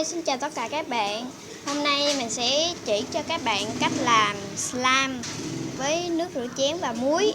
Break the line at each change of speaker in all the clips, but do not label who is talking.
xin chào tất cả các bạn. Hôm nay mình sẽ chỉ cho các bạn cách làm slime với nước rửa chén và muối.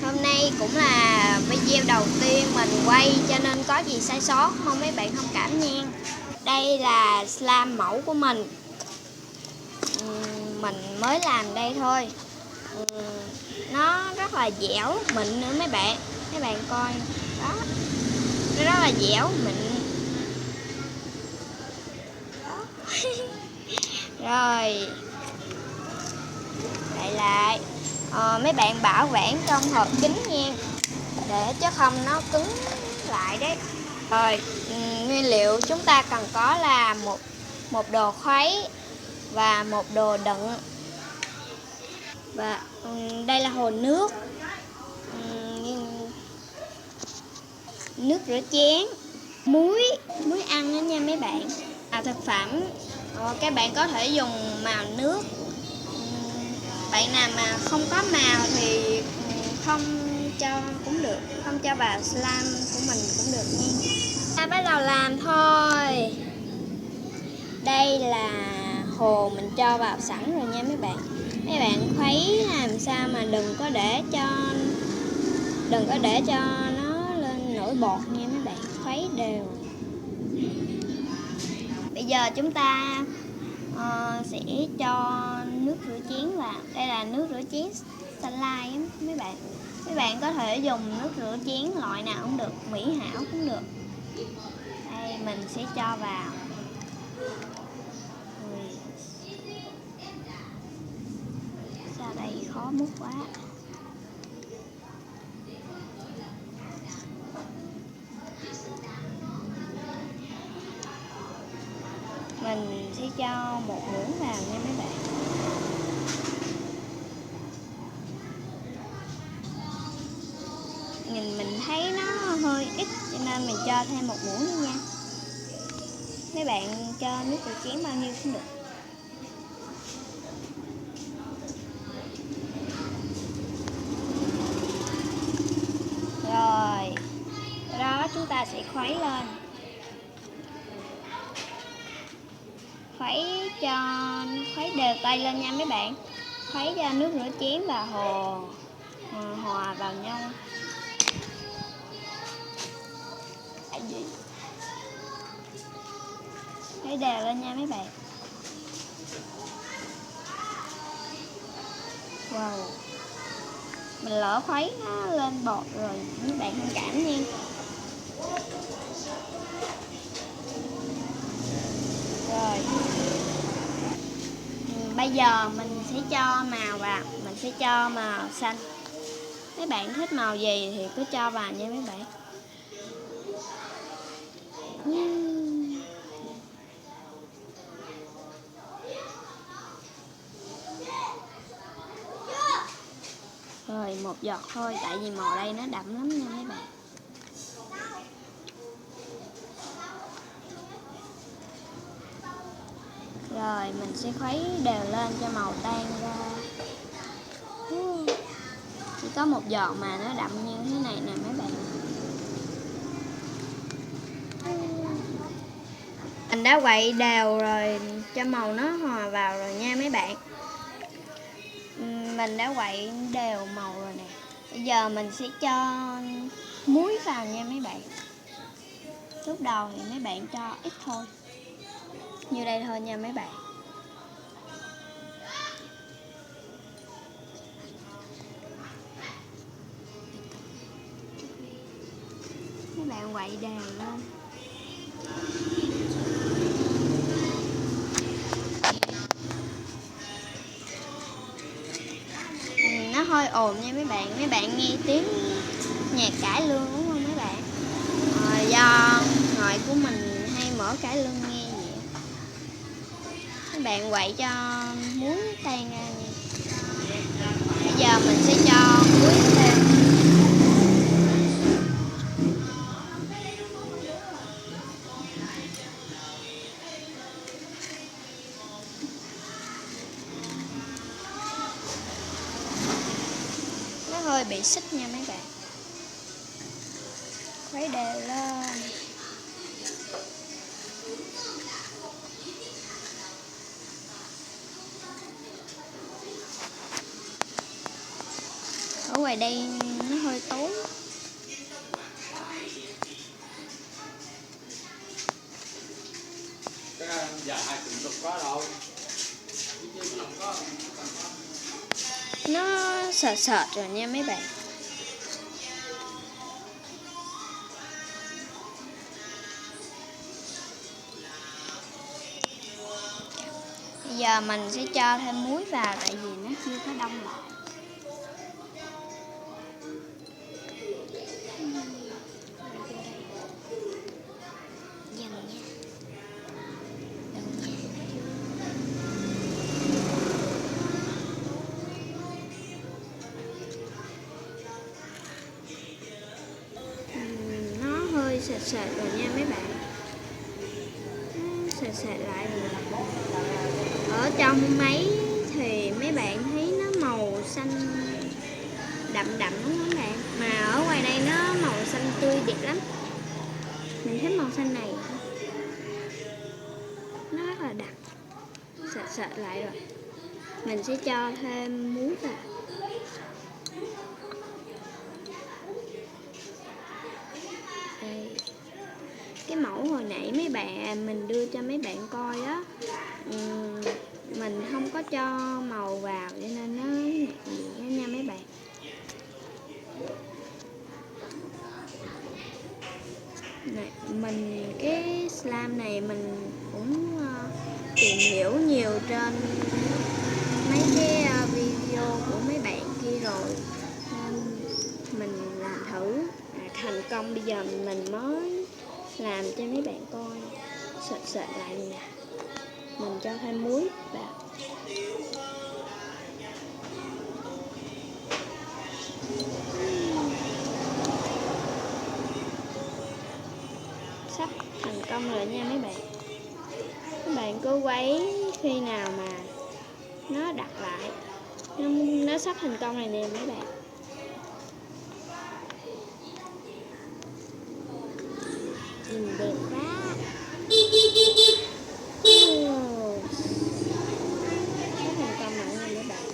Hôm nay cũng là video đầu tiên mình quay cho nên có gì sai sót mong mấy bạn thông cảm nha. Đây là slime mẫu của mình. Mình mới làm đây thôi. Nó rất là dẻo, mịn nữa mấy bạn. Mấy bạn coi đó. Nó rất là dẻo, mịn. Rồi lại mấy bạn bảo quản trong hộp kính nha, để chứ không nó cứng lại đấy. Rồi nguyên liệu chúng ta cần có là một đồ khuấy và một đồ đựng, và đây là hồ nước, nước rửa chén, muối ăn đó nha mấy bạn. Thực phẩm các bạn có thể dùng màu nước. Bạn nào mà không có màu thì không cho cũng được, không cho vào slime của mình cũng được nha. Ta bắt đầu làm thôi. Đây là hồ mình cho vào sẵn rồi nha mấy bạn. Mấy bạn khuấy làm sao mà đừng có để cho nó lên nổi bọt nha mấy bạn. Khuấy đều. Bây giờ chúng ta sẽ cho nước rửa chén vào. Đây là nước rửa chén Sunlight mấy bạn. Mấy bạn có thể dùng nước rửa chén loại nào cũng được, Mỹ Hảo cũng được. Đây mình sẽ cho vào. Sao đây khó múc quá. Mình sẽ cho một muỗng vào nha mấy bạn. Mình thấy nó hơi ít cho nên mình cho thêm một muỗng nữa nha. Mấy bạn cho nước rửa chén bao nhiêu cũng được. Rồi đó, chúng ta sẽ khuấy lên. Khuấy đều tay lên nha mấy bạn. Khuấy cho nước rửa chén và hồ hòa vào nhau. Khuấy đều lên nha mấy bạn. Wow, mình lỡ khuấy nó lên bọt rồi, mấy bạn thông cảm nha. Rồi bây giờ mình sẽ cho màu vào. Mình sẽ cho màu xanh. Mấy bạn thích màu gì thì cứ cho vào nha mấy bạn. Rồi một giọt thôi, tại vì màu đây nó đậm lắm nha mấy bạn. Rồi mình sẽ khuấy đều lên cho màu tan ra. Chỉ có một giọt mà nó đậm như thế này nè mấy bạn. Mình đã quậy đều rồi, cho màu nó hòa vào rồi nha mấy bạn. Mình đã quậy đều màu rồi nè. Bây giờ mình sẽ cho muối vào nha mấy bạn. Lúc đầu thì mấy bạn cho ít thôi, như đây thôi nha mấy bạn. Mấy bạn quậy đều lên. Nó hơi ồn nha mấy bạn. Mấy bạn nghe tiếng nhạc cải lương đúng không mấy bạn? Do ngoại của mình hay mở cải lương nghe vậy. Mấy bạn quậy cho muối tan ra nha. Bây giờ mình sẽ cho muối thêm. Nó hơi bị xích nha mấy bạn. Khuấy đều lên. ngoài đây nó hơi tối. Nó sệt sệt rồi nha mấy bạn. Bây giờ mình sẽ cho thêm muối vào tại vì nó chưa có đông lại. Dần nha. Nó hơi sệt sệt rồi nha mấy bạn. Sệt sệt lại rồi. Ở trong máy thì mấy bạn thấy nó màu xanh đậm đậm đúng không các bạn? Mà ở ngoài đây nó màu xanh tươi đẹp lắm. Mình thích màu xanh này. Nó rất là đặc. Sệt sệt lại rồi. Mình sẽ cho thêm muối vào. Đây. Cái mẫu hồi nãy mấy bạn mình đưa cho mấy bạn coi á, mình không có cho màu vào cho nên nó nhạt nhẹ nha mấy bạn. Này, mình cái slime này mình cũng tìm hiểu nhiều trên mấy cái video của mấy bạn kia rồi nên mình làm thử thành công. Bây giờ mình mới làm cho mấy bạn coi. Sệt sệt lại nè. Mình cho thêm muối vào. Sắp thành công rồi nha mấy bạn. Các bạn cứ quấy khi nào mà nó đặt lại. Nó sắp thành công rồi nè mấy bạn. Nhìn đẹp quá. Sắp thành công rồi nha mấy bạn.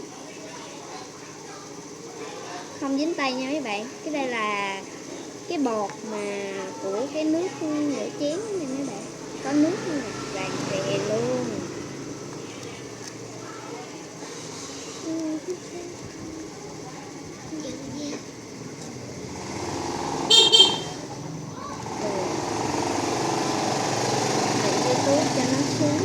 Không dính tay nha mấy bạn. Cái đây là cái bột mà của cái nước rửa chén nha mấy bạn. Có nước nè, vàng rè luôn. Cho nó xuống.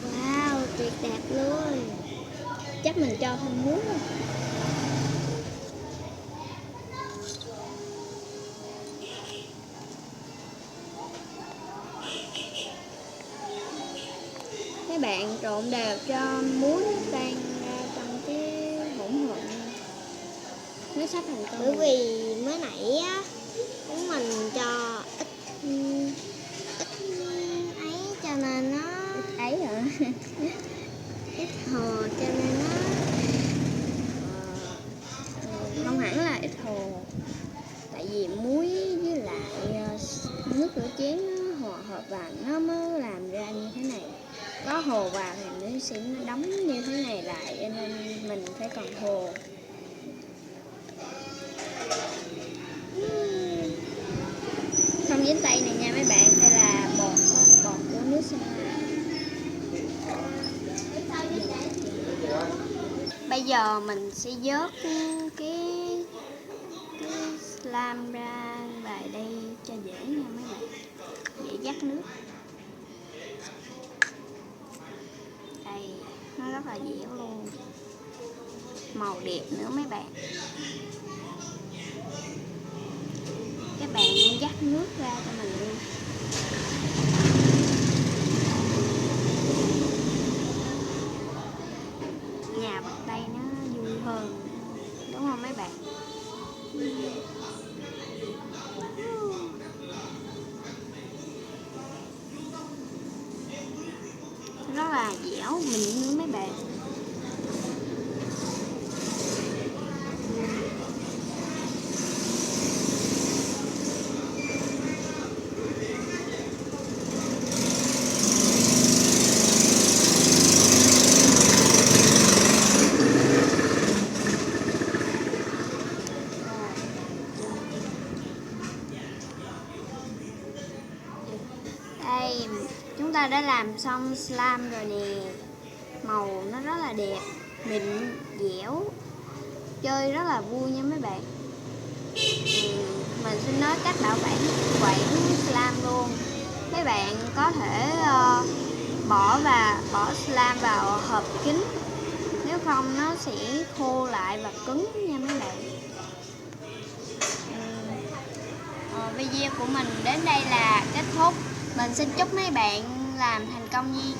Wow, tuyệt đẹp luôn. Chắc mình cho thêm muối rồi. Các bạn trộn đều cho muối tan ra trong cái hỗn hợp nha. Nó sắp thành công.
Bởi vì mới nãy á, chúng mình cho ít ấy cho nên nó
Ít ấy hả?
ít hồ cho nên nó
Không hẳn là ít hồ. Tại vì muối với lại nước rửa chén nó hòa hợp vào nó mới làm ra như thế này. Có hồ vào thì nó sẽ đóng như thế này lại cho nên mình phải còn hồ. Không dính tay này nha mấy bạn. Đây là bột của nước sôi. Bây giờ mình sẽ vớt cái slime ra về đây cho dễ nha mấy bạn. Dễ dắt nước. Đây, nó rất là dẻo luôn. Màu đẹp nữa mấy bạn. Các bạn dắt nước ra cho mình luôn. Nhà bắt tay nó vui hơn, đúng không mấy bạn? Rất là dẻo mịn nữa mấy bạn. làm xong slime rồi nè. Màu nó rất là đẹp, mịn, dẻo, chơi rất là vui nha mấy bạn. Mình xin nói cách bảo quản slime luôn. Mấy bạn có thể bỏ slime vào hộp kính, nếu không nó sẽ khô lại và cứng nha mấy bạn. Video của mình đến đây là kết thúc. Mình xin chúc mấy bạn làm thành công nha.